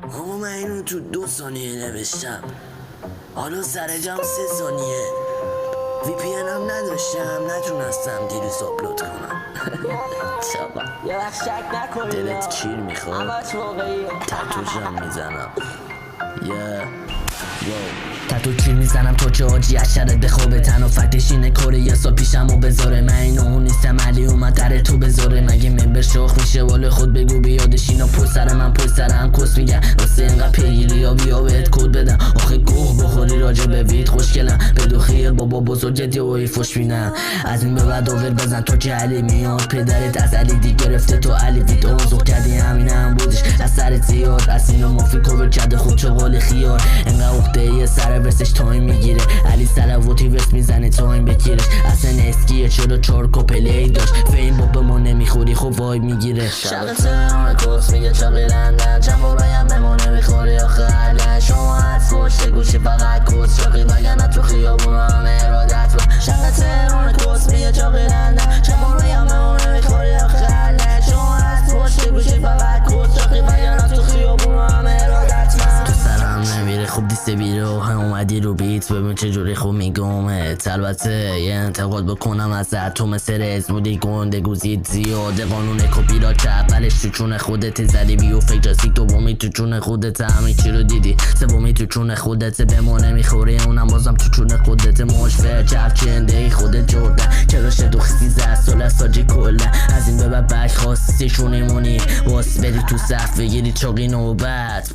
آقا من اینو تو 2 ثانیه نوشتم، حالا سر جام 3 ثانیه. وی پی هم نداشتم، نتونستم دیروز آپلود کنم. چابا یه وقت شک نکنید دلت کیر میخواد، همش واقعیه. تتوشم میزنم. تتو کیر میزنم تو که آجی اشرت بخوابه تنها فکتش اینه کاره یه سال پیشم و بذاره. من اینو اون نیستم علی اومد در تو بذاره. مگه ممبر شاخ میشه والا خود بگو بیادش اینا پشت سر من پشت سر هم کس میگن راسته اینقدر پیگیری یا بیا بهت کد بدم. آخه گوه بخوری راجع به وید خوشگلم بدو خیر بابا بزرگت یه وی فش بینم. از این به بعد آور بزن تو که علی میاد پدرت از علی دی گرفته تو علی وید آزوق کردی همین هم بودش از سرت زیاد از اینو مافی کوور کرده خود چه قال خیار انقدر اخته یه سر ورسش تایم میگیره. علی سلواتی ورس میزنه تایم بگیرش اصلا اسکیه چرا 4 پلی داشت فیم با به ما نمیخوری خب وای میگیره. شغل همه کس میگه چاقی لندن چند با بگم به ما نمیخوری آخه علن شما از پشت گوشی فقط کس چاقی وگرنه تو خیابون همه ارادت و شغل همه کس میگه چاقی لندن چند با بگم به ما نمیخوری آخه علن شما از پشت گوشی فقط کس چاقی وگرنه تو خیابون همه ارادت من تو سرم نمیره خوب دیسته بیرو هم اومدی رو بیت ببین چجوری خوب میگمت. البته یه انتقاد بکنم ازت تو مثل رز بودی گنده گوزید زیاده قانون کپی را چه اولش تو چون خودت زدی بیو فکر جاستی دومی تو چون خودت همین چی رو دیدی سومی تو چون خودت به ما نمیخوری اونم بازم تو چون خودت مشفر چف چنده ای خودت جردن چرا شدو خیزی زد سال ساجی کلا از این به بعد بک خواستی شونیمونی واس بری تو صف بگیری چاقی نوبت